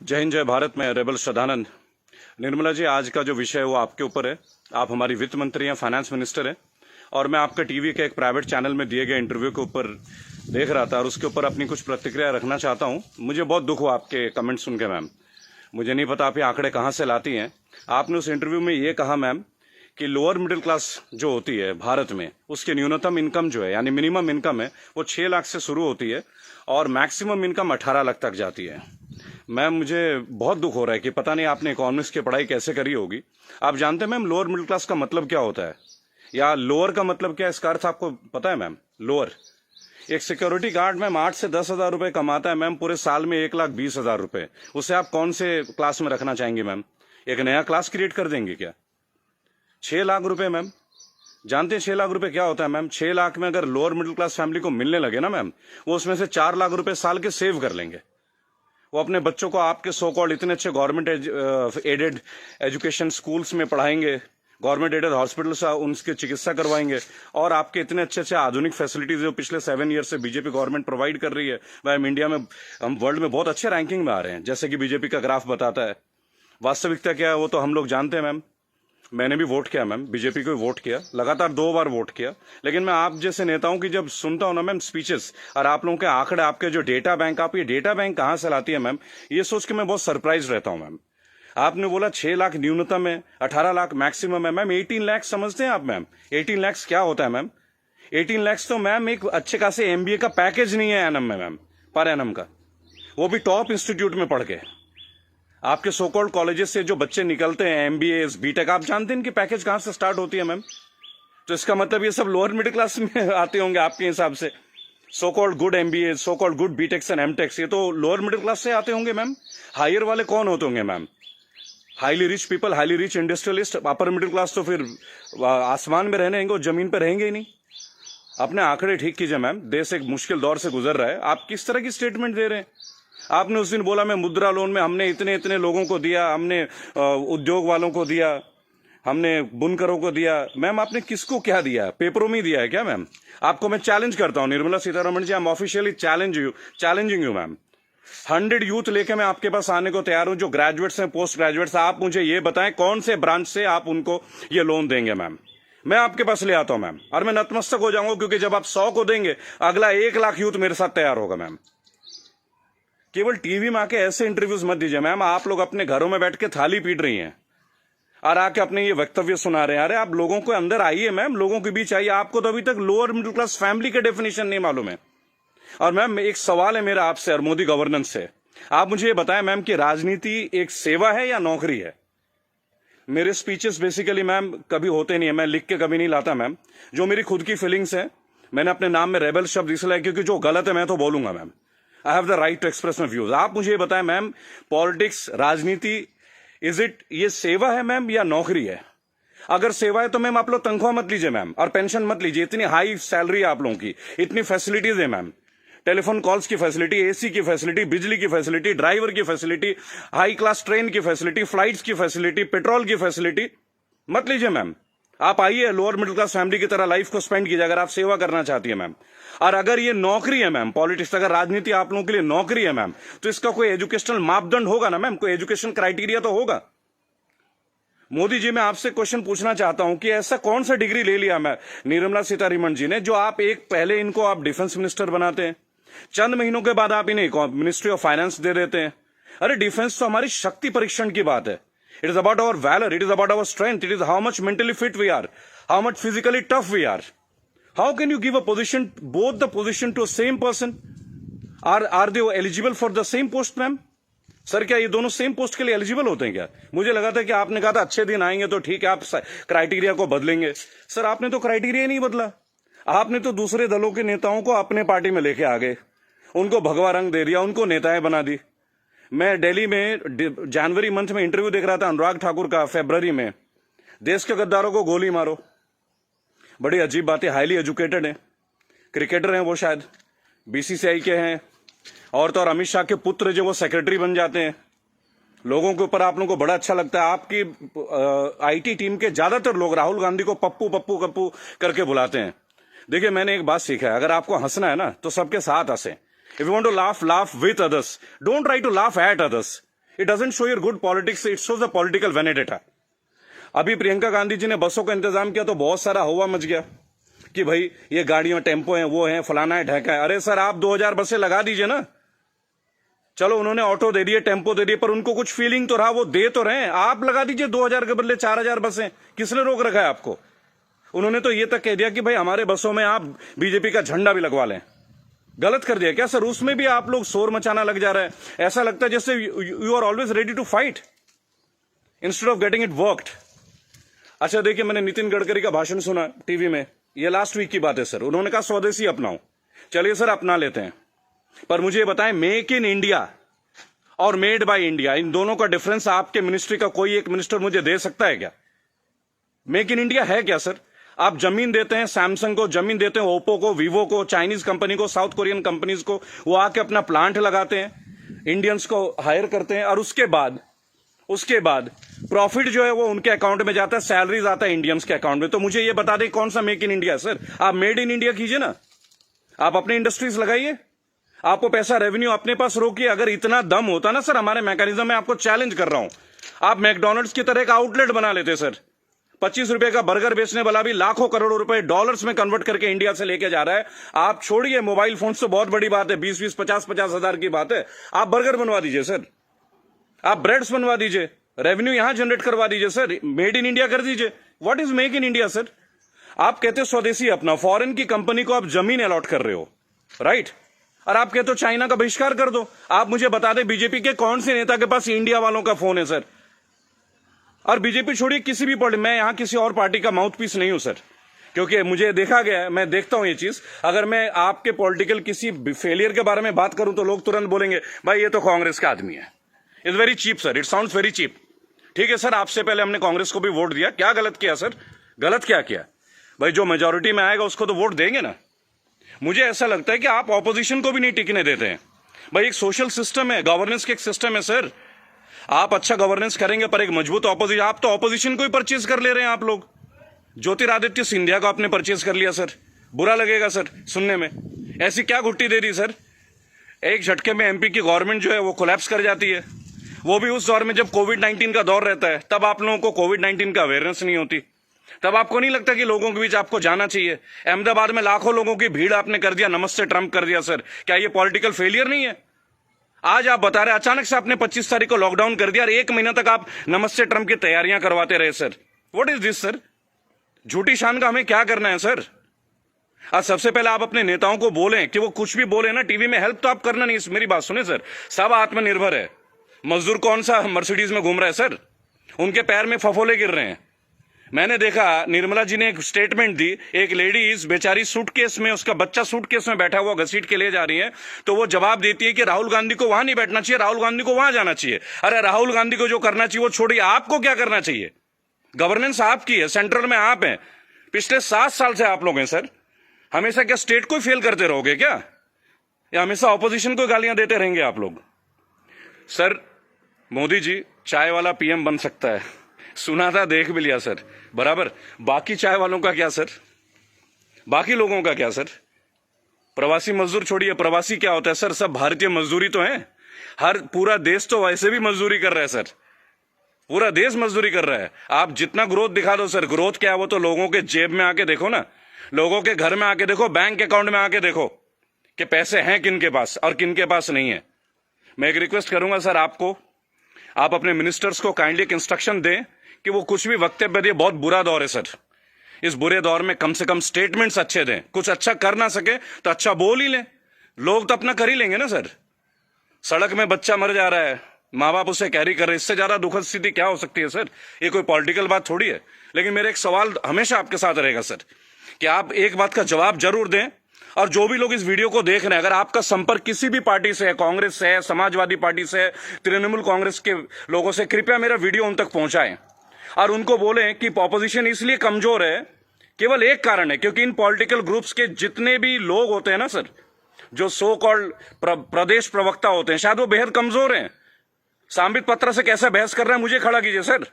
जय हिंद, जय भारत। मैं रेबल श्रद्धानंद। निर्मला जी, आज का जो विषय है वो आपके ऊपर है। आप हमारी वित्त मंत्री हैं, फाइनेंस मिनिस्टर हैं, और मैं आपका टीवी के एक प्राइवेट चैनल में दिए गए इंटरव्यू के ऊपर देख रहा था और उसके ऊपर अपनी कुछ प्रतिक्रिया रखना चाहता हूं। मुझे बहुत दुख हुआ आपके कमेंट सुन के मैम। मुझे नहीं पता आप ये आंकड़े कहाँ से लाती हैं। आपने उस इंटरव्यू में ये कहा मैम कि लोअर मिडिल क्लास जो होती है भारत में, उसकी न्यूनतम इनकम जो है यानी मिनिमम इनकम है वो 6 लाख से शुरू होती है और मैक्सिमम इनकम 18 लाख तक जाती है। मैम, मुझे बहुत दुख हो रहा है कि पता नहीं आपने इकोनॉमिक्स की पढ़ाई कैसे करी होगी। आप जानते हैं मैम लोअर मिडिल क्लास का मतलब क्या होता है, या लोअर का मतलब क्या है, इसका अर्थ आपको पता है मैम? लोअर, एक सिक्योरिटी गार्ड मैम 8 से 10 हजार रुपए कमाता है मैम, पूरे साल में 1,20,000 रुपए। उसे आप कौन से क्लास में रखना चाहेंगे मैम? एक नया क्लास क्रिएट कर देंगे क्या? 6 लाख रुपए मैम, जानते हैं 6 लाख रुपए क्या होता है मैम? 6 लाख में अगर लोअर मिडिल क्लास फैमिली को मिलने लगे ना मैम, वो उसमें से 4 लाख रुपए साल के सेव कर लेंगे। वो अपने बच्चों को आपके सो कॉल्ड इतने अच्छे गवर्नमेंट एडेड एजुकेशन स्कूल्स में पढ़ाएंगे, गवर्नमेंट एडेड हॉस्पिटल से उनकी चिकित्सा करवाएंगे, और आपके इतने अच्छे अच्छे आधुनिक फैसिलिटीज जो पिछले 7 ईयर से बीजेपी गवर्नमेंट प्रोवाइड कर रही है, वह हम इंडिया में, हम वर्ल्ड में बहुत अच्छे रैंकिंग में आ रहे हैं, जैसे कि बीजेपी का ग्राफ बताता है। वास्तविकता क्या है वो तो हम लोग जानते हैं मैम। मैंने भी वोट किया मैम, बीजेपी को वोट किया, लगातार 2 बार वोट किया। लेकिन मैं आप जैसे नेताओं की जब सुनता हूं ना मैम स्पीचेस, और आप लोगों के आंकड़े, आपके जो डेटा बैंक, आप ये डेटा बैंक कहां से लाती है मैम, ये सोच के मैं बहुत सरप्राइज रहता हूं मैम। आपने बोला 6 लाख न्यूनतम है, 18 लाख मैक्सिमम है मैम। 18 लाख समझते हैं आप मैम? 18 लाख क्या होता है मैम? 18 लाख तो मैम एक अच्छे खासे एमबीए का पैकेज नहीं है एनम में मैम, पर एनम का, वो भी टॉप इंस्टीट्यूट में पढ़ के। आपके सो कॉल्ड कॉलेजेस से जो बच्चे निकलते हैं, एमबीए, बीटेक, आप जानते हैं इनकी पैकेज कहां से स्टार्ट होती है मैम? तो इसका मतलब ये सब लोअर मिडिल क्लास में आते होंगे आपके हिसाब से। So called good MBA, so called good BTechs and MTechs, ये तो लोअर मिडिल क्लास से आते होंगे मैम। हायर वाले कौन होते होंगे ma'am? Highly rich people, highly rich industrialist. Upper middle class तो फिर आसमान में रहने और जमीन पर रहेंगे ही नहीं। अपने आंकड़े ठीक कीजिए मैम, देश एक मुश्किल दौर से गुजर रहा है। आप किस तरह की स्टेटमेंट दे रहे हैं? आपने उस दिन बोला मैं मुद्रा लोन में हमने इतने इतने लोगों को दिया, हमने उद्योग वालों को दिया, हमने बुनकरों को दिया। मैम आपने किसको क्या दिया? पेपरों में दिया है क्या मैम? आपको मैं चैलेंज करता हूं Nirmala Sitharaman ji, I am officially challenging you ma'am. 100 youth लेके मैं आपके पास आने को तैयार हूं, जो ग्रेजुएट्स हैं, पोस्ट ग्रेजुएट्स। आप मुझे ये बताएं कौन से ब्रांच से आप उनको ये लोन देंगे मैम? मैं आपके पास ले आता हूं मैम, और मैं नतमस्तक हो जाऊंगा, क्योंकि जब आप 100 को देंगे, अगला 1 लाख यूथ मेरे साथ तैयार होगा मैम। केवल टीवी में आके ऐसे इंटरव्यूज मत दीजिए मैम। आप लोग अपने घरों में बैठ के थाली पीट रही हैं और आके अपने ये वक्तव्य सुना रहे हैं। अरे आप लोगों को अंदर आइए मैम, लोगों के बीच आइए। आपको तो अभी तक लोअर मिडिल क्लास फैमिली के डेफिनेशन नहीं मालूम है। और मैम एक सवाल है मेरा आपसे और मोदी गवर्नेंस से, आप मुझे ये बताएं मैम कि राजनीति एक सेवा है या नौकरी है? मेरे स्पीचेस बेसिकली मैम कभी होते नहीं है, मैं लिख के कभी नहीं लाता मैम। जो मेरी खुद की फीलिंग्स है, मैंने अपने नाम में रेबल शब्द इसलिए, क्योंकि जो गलत है मैं तो बोलूंगा ma'am. I have the right to express my views. आप मुझे ये बताएं मैम, पॉलिटिक्स, राजनीति, इज इट, ये सेवा है मैम या नौकरी है? अगर सेवा है तो मैम आप लोग तनख्वाह मत लीजिए मैम, और पेंशन मत लीजिए। इतनी हाई सैलरी है आप लोगों की, इतनी फैसिलिटीज है मैम, टेलीफोन कॉल्स की फैसिलिटी, एसी की फैसिलिटी, बिजली की फैसिलिटी, ड्राइवर की फैसिलिटी, हाई क्लास ट्रेन की फैसिलिटी, फ्लाइट्स की फैसिलिटी, पेट्रोल की फैसिलिटी। मत लीजिए मैम। आप आइए, लोअर मिडिल क्लास फैमिली की तरह लाइफ को स्पेंड कीजिए, अगर आप सेवा करना चाहती है मैम। और अगर ये नौकरी है मैम, पॉलिटिक्स, अगर राजनीति आप लोगों के लिए नौकरी है मैम, तो इसका कोई एजुकेशनल मापदंड होगा ना मैम, कोई एजुकेशन क्राइटेरिया तो होगा। मोदी जी, मैं आपसे क्वेश्चन पूछना चाहता हूं कि ऐसा कौन सा डिग्री ले लिया मैं निर्मला सीतारमण जी ने, जो आप एक पहले इनको आप डिफेंस मिनिस्टर बनाते हैं, चंद महीनों के बाद आप इन्हें मिनिस्ट्री ऑफ फाइनेंस दे देते हैं। अरे डिफेंस तो हमारी शक्ति परीक्षण की बात है। It is about our valour, it is about our strength, it is how much mentally fit we are, how much physically tough we are. How can you give a position, both the position to same person? Are they eligible for the same post ma'am? Sir क्या ये दोनों same post के लिए eligible होते हैं क्या? मुझे लगा था कि आपने कहा था अच्छे दिन आएंगे तो ठीक है, आप क्राइटेरिया को बदलेंगे। सर आपने तो क्राइटेरिया नहीं बदला, आपने तो दूसरे दलों के नेताओं को अपने पार्टी में लेके आ गए, उनको भगवा रंग दे दिया, उनको नेताएं बना दी। मैं दिल्ली में जनवरी मंथ में इंटरव्यू देख रहा था अनुराग ठाकुर का, फरवरी में, देश के गद्दारों को गोली मारो। बड़ी अजीब बात है, हाईली एजुकेटेड है, क्रिकेटर हैं वो, शायद बीसीसीआई के हैं, और तो और अमित शाह के पुत्र जो वो सेक्रेटरी बन जाते हैं। लोगों के ऊपर आप लोगों को बड़ा अच्छा लगता है। आपकी आईटी टीम के ज्यादातर लोग राहुल गांधी को पप्पू पप्पू कप्पू करके बुलाते हैं। देखिए मैंने एक बात सीखा है, अगर आपको हंसना है ना तो सबके साथ हंसे। If you want to laugh, laugh with others, don't try to laugh at others. It doesn't show your good politics, it shows the political vendetta. अभी प्रियंका गांधी जी ने बसों का इंतजाम किया तो बहुत सारा हवा मच गया कि भाई ये गाड़ियों टेम्पो हैं, वो हैं, फलाना है, ढहका है। अरे सर, आप 2000 बसें लगा दीजिए ना। चलो उन्होंने ऑटो दे दिए, टेम्पो दे दिए, पर उनको कुछ फीलिंग तो रहा, वो दे तो रहे हैं। आप लगा दीजिए 2000 के बदले 4000 बसें। किसने रोक रखा है आपको? उन्होंने तो ये तक कह दिया कि भाई हमारे बसों में आप बीजेपी का झंडा भी लगवा लें। गलत कर दिया क्या सर? उसमें भी आप लोग शोर मचाना लग जा रहा है। ऐसा लगता है जैसे you are always ready to fight instead of getting it worked. अच्छा देखिए, मैंने नितिन गडकरी का भाषण सुना टीवी में, ये लास्ट वीक की बात है सर। उन्होंने कहा स्वदेशी अपनाओ। चलिए सर, अपना लेते हैं, पर मुझे बताएं, मेक इन इंडिया और मेड बाय इंडिया, इन दोनों का डिफरेंस आपके मिनिस्ट्री का कोई एक मिनिस्टर मुझे दे सकता है क्या? मेक इन इंडिया है क्या सर? आप जमीन देते हैं सैमसंग को, जमीन देते हैं ओप्पो को, वीवो को, चाइनीज कंपनी को, साउथ कोरियन कंपनीज को, वो आके अपना प्लांट लगाते हैं, इंडियंस को हायर करते हैं, और उसके बाद प्रॉफिट जो है वो उनके अकाउंट में जाता है, सैलरीज आता है इंडियंस के अकाउंट में। तो मुझे ये बता दें कौन सा मेक इन इंडिया सर? आप मेड इन इंडिया कीजिए ना, आप अपने इंडस्ट्रीज लगाइए, आपको पैसा रेवेन्यू अपने पास रोकिए। अगर इतना दम होता ना सर हमारे मैकेनिज्म में, आपको चैलेंज कर रहा हूं, आप मैकडोनल्ड्स की तरह एक आउटलेट बना लेते सर। 25 रुपए का बर्गर बेचने वाला भी लाखों करोड़ों रुपए डॉलर्स में कन्वर्ट करके इंडिया से लेके जा रहा है। आप छोड़िए मोबाइल फोन तो बहुत बड़ी बात है, 20-20, 50-50 हजार की बात है। आप बर्गर बनवा दीजिए सर, आप ब्रेड्स बनवा दीजिए, रेवेन्यू यहां जनरेट करवा दीजिए सर, मेड इन इंडिया कर दीजिए। What is make in India sir? आप कहते हो स्वदेशी अपना, फॉरेन की कंपनी को आप जमीन अलॉट कर रहे हो, राइट? और आप कहते हो चाइना का बहिष्कार कर दो। आप मुझे बता दें बीजेपी के कौन से नेता के पास इंडिया वालों का फोन है सर? और बीजेपी छोड़िए, किसी भी पार्टी, मैं यहां किसी और पार्टी का माउथ पीस नहीं हूं सर, क्योंकि मुझे देखा गया है, मैं देखता हूं ये चीज। अगर मैं आपके पॉलिटिकल किसी फेलियर के बारे में बात करूं तो लोग तुरंत बोलेंगे भाई ये तो कांग्रेस का आदमी है। It's very cheap sir, it sounds very cheap. ठीक है सर, आपसे पहले हमने कांग्रेस को भी वोट दिया, क्या गलत किया सर? गलत क्या किया भाई? जो मेजोरिटी में आएगा उसको तो वोट देंगे ना। मुझे ऐसा लगता है कि आप ऑपोजिशन को भी नहीं टिकने देते हैं। भाई एक सोशल सिस्टम है, गवर्नेंस के एक सिस्टम है सर। आप अच्छा गवर्नेंस करेंगे पर एक मजबूत ऑपोजिशन, आप तो ऑपोजिशन को ही परचेज कर ले रहे हैं आप लोग। ज्योतिरादित्य सिंधिया को आपने परचेज कर लिया सर, बुरा लगेगा सर सुनने में। ऐसी क्या घुट्टी दे दी सर? एक झटके में एमपी की गवर्नमेंट जो है वो कोलैप्स कर जाती है, वो भी उस दौर में जब कोविड-19 का दौर रहता है। तब आप लोगों को कोविड-19 का अवेयरनेस नहीं होती, तब आपको नहीं लगता कि लोगों के बीच आपको जाना चाहिए। अहमदाबाद में लाखों लोगों की भीड़ आपने कर दिया, नमस्ते ट्रंप कर दिया सर। क्या ये पॉलिटिकल फेलियर नहीं है? आज आप बता रहे अचानक से आपने 25 तारीख को लॉकडाउन कर दिया और 1 महीना तक आप नमस्ते ट्रंप की तैयारियां करवाते रहे sir. What is this sir? झूठी शान का हमें क्या करना है सर? आज सबसे पहले आप अपने नेताओं को बोलें कि वो कुछ भी बोले ना टीवी में, हेल्प तो आप करना नहीं। मेरी बात सुने सर, सब आत्मनिर्भर है। मजदूर कौन सा मर्सिडीज में घूम रहा है सर? उनके पैर में फफोले गिर रहे हैं। मैंने देखा निर्मला जी ने एक स्टेटमेंट दी, एक लेडीज बेचारी सूटकेस में, उसका बच्चा सूटकेस में बैठा हुआ घसीट के ले जा रही है, तो वो जवाब देती है कि राहुल गांधी को वहां नहीं बैठना चाहिए, राहुल गांधी को वहां जाना चाहिए। अरे राहुल गांधी को जो करना चाहिए वो छोड़िए, आपको क्या करना चाहिए? गवर्नेंस आपकी है, सेंट्रल में आप हैं, पिछले 7 साल से आप लोग हैं सर। हमेशा क्या स्टेट को फेल करते रहोगे क्या, या हमेशा ऑपोजिशन को गालियां देते रहेंगे आप लोग? सर मोदी जी चाय वाला पीएम बन सकता है, सुना था, देख भी लिया सर, बराबर। बाकी चाय वालों का क्या सर? बाकी लोगों का क्या सर? प्रवासी मजदूर छोड़िए, प्रवासी क्या होता है सर? सब भारतीय मजदूरी तो है। हर पूरा देश तो वैसे भी मजदूरी कर रहा है सर, पूरा देश मजदूरी कर रहा है। आप जितना ग्रोथ दिखा दो सर, ग्रोथ क्या है वो तो लोगों के जेब में आके देखो ना, लोगों के घर में आके देखो, बैंक अकाउंट में आके देखो कि पैसे हैं किन के पास और किन के पास नहीं है। मैं एक रिक्वेस्ट करूंगा सर आपको, आप अपने मिनिस्टर्स को काइंडली एक इंस्ट्रक्शन दें कि वो कुछ भी वक्तव्य दे। बहुत बुरा दौर है सर, इस बुरे दौर में कम से कम स्टेटमेंट्स अच्छे दें। कुछ अच्छा कर ना सके तो अच्छा बोल ही लें, लोग तो अपना कर ही लेंगे ना सर। सड़क में बच्चा मर जा रहा है, माँ बाप उसे कैरी कर रहे हैं, इससे ज्यादा दुखद स्थिति क्या हो सकती है सर? ये कोई पॉलिटिकल बात थोड़ी है। लेकिन मेरा एक सवाल हमेशा आपके साथ रहेगा सर, कि आप एक बात का जवाब जरूर दें। और जो भी लोग इस वीडियो को देख रहे हैं, अगर आपका संपर्क किसी भी पार्टी से है, कांग्रेस से है, समाजवादी पार्टी से है, तृणमूल कांग्रेस के लोगों से, कृपया मेरा वीडियो उन तक पहुंचाएं और उनको बोलें कि ऑपोजिशन इसलिए कमजोर है, केवल एक कारण है, क्योंकि इन पॉलिटिकल ग्रुप्स के जितने भी लोग होते हैं ना सर, जो सो कॉल्ड प्रदेश प्रवक्ता होते हैं, शायद वो बेहद कमजोर हैं। सांबित पात्रा से कैसा बहस कर रहा है मुझे खड़ा कीजिए सर,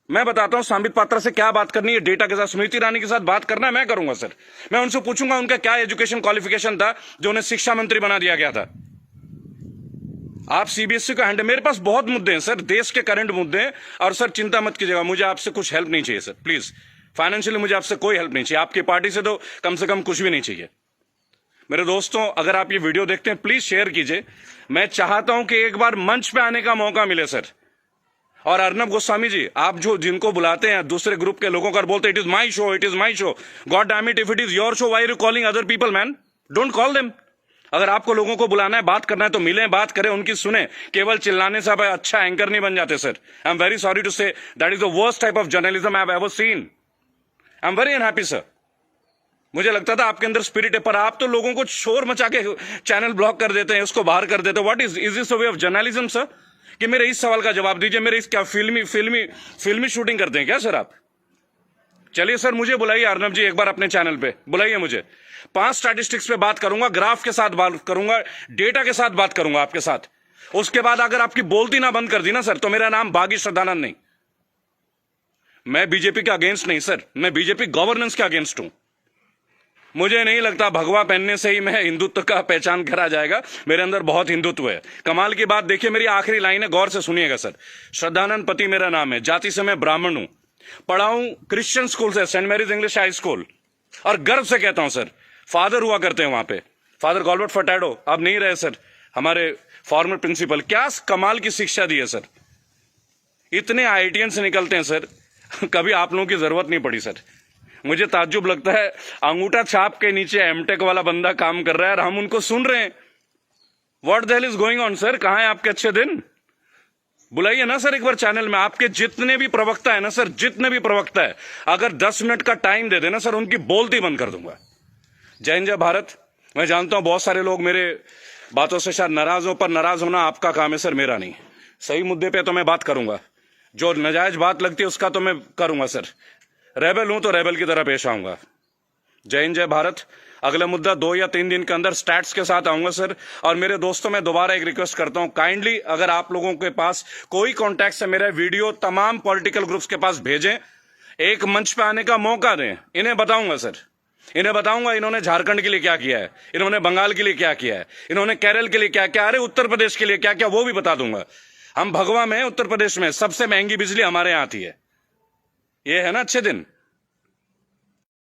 मैं बताता हूं सांबित पात्रा से क्या बात करनी है, डेटा के साथ। स्मृति ईरानी के साथ बात करना है, मैं करूंगा सर। मैं उनसे पूछूंगा उनका क्या एजुकेशन क्वालिफिकेशन था जो उन्हें शिक्षा मंत्री बना दिया गया था। आप सीबीएसई को हैंडल, मेरे पास बहुत मुद्दे हैं सर, देश के करंट मुद्दे हैं। और सर चिंता मत कीजिएगा, मुझे आपसे कुछ हेल्प नहीं चाहिए सर, प्लीज। फाइनेंशियली मुझे आपसे कोई हेल्प नहीं चाहिए, आपकी पार्टी से तो कम से कम कुछ भी नहीं चाहिए। मेरे दोस्तों, अगर आप ये वीडियो देखते हैं प्लीज शेयर कीजिए। मैं चाहता हूं कि एक बार मंच पे आने का मौका मिले सर। और अर्नब गोस्वामी जी, आप जो जिनको बुलाते हैं दूसरे ग्रुप के लोगों को बोलते it is my show, it is my show, God damn it, if it is your show why are you calling other people man? Don't call them. अगर आपको लोगों को बुलाना है, बात करना है तो मिलें, बात करें, उनकी सुने। केवल चिल्लाने से आप अच्छा एंकर नहीं बन जाते sir. I am very sorry to say that is the worst type of journalism I have ever seen. I am very unhappy sir. मुझे लगता था आपके अंदर स्पिरिट है, पर आप तो लोगों को शोर मचा के चैनल ब्लॉक कर देते हैं, उसको बाहर कर देते हैं। What is this way of journalism sir? कि मेरे इस सवाल का जवाब दीजिए। मेरे इस क्या फिल्मी शूटिंग करते हैं क्या सर आप? चलिए सर, मुझे बुलाइए अर्नब जी, एक बार अपने चैनल पे बुलाइए मुझे। 5 स्टैटिस्टिक्स पे बात करूंगा, ग्राफ के साथ बात करूंगा, डेटा के साथ बात करूंगा आपके साथ। उसके बाद अगर आपकी बोलती ना बंद कर दी ना सर, तो मेरा नाम बागी श्रद्धानंद नहीं। मैं बीजेपी के अगेंस्ट नहीं सर, मैं बीजेपी गवर्नेंस के अगेंस्ट हूं। मुझे नहीं लगता भगवा पहनने से ही मैं हिंदुत्व का पहचान करा जाएगा। मेरे अंदर बहुत हिंदुत्व है। कमाल की बात देखिए, मेरी आखिरी लाइन है, गौर से सुनिएगा सर। श्रद्धानंद पति मेरा नाम है, जाति से मैं ब्राह्मण हूं, पढ़ा हूं क्रिश्चियन स्कूल से, saint Mary's English high school, और गर्व से कहता हूं सर, फादर हुआ करते हैं वहां पे, फादर गॉल्बर्ट फर्टैडो, अब नहीं रहे सर, हमारे फॉर्मर प्रिंसिपल। क्या कमाल की शिक्षा दी है सर। इतने आईआईटीएन से निकलते हैं सर, कभी आप लोगों की जरूरत नहीं पड़ी सर। मुझे ताज्जुब लगता है, अंगूठा छाप के नीचे एमटेक वाला बंदा काम कर रहा है और हम उनको सुन रहे हैं। What the hell is going on sir? कहां है आपके अच्छे दिन? बुलाइए ना सर एक बार चैनल में। आपके जितने भी प्रवक्ता है ना सर, जितने भी प्रवक्ता है, अगर 10 मिनट का टाइम दे देना सर, उनकी बोलती बंद कर दूंगा। जय हिंद, जय भारत। मैं जानता हूं बहुत सारे लोग मेरे बातों से शायद नाराज हो, पर नाराज होना आपका काम है सर, मेरा नहीं। सही मुद्दे पे तो मैं बात करूंगा, जो नाजायज बात लगती है उसका तो मैं करूंगा सर। रेबल हूं तो रेबल की तरह पेश आऊंगा। जय हिंद, जय भारत। अगला मुद्दा 2 या 3 दिन के अंदर स्टैट्स के साथ आऊंगा सर। और मेरे दोस्तों, मैं दोबारा एक रिक्वेस्ट करता हूं, काइंडली अगर आप लोगों के पास कोई कॉन्टैक्ट है, मेरा वीडियो तमाम पॉलिटिकल ग्रुप्स के पास भेजें, एक मंच पे आने का मौका दें। इन्हें बताऊंगा सर, इन्हें बताऊंगा इन्होंने झारखंड के लिए क्या किया है, इन्होंने बंगाल के लिए क्या किया है, इन्होंने केरल के लिए क्या क्या, अरे उत्तर प्रदेश के लिए क्या क्या, वो भी बता दूंगा। हम भगवा में, उत्तर प्रदेश में सबसे महंगी बिजली हमारे यहां आती है। ये है ना अच्छे दिन।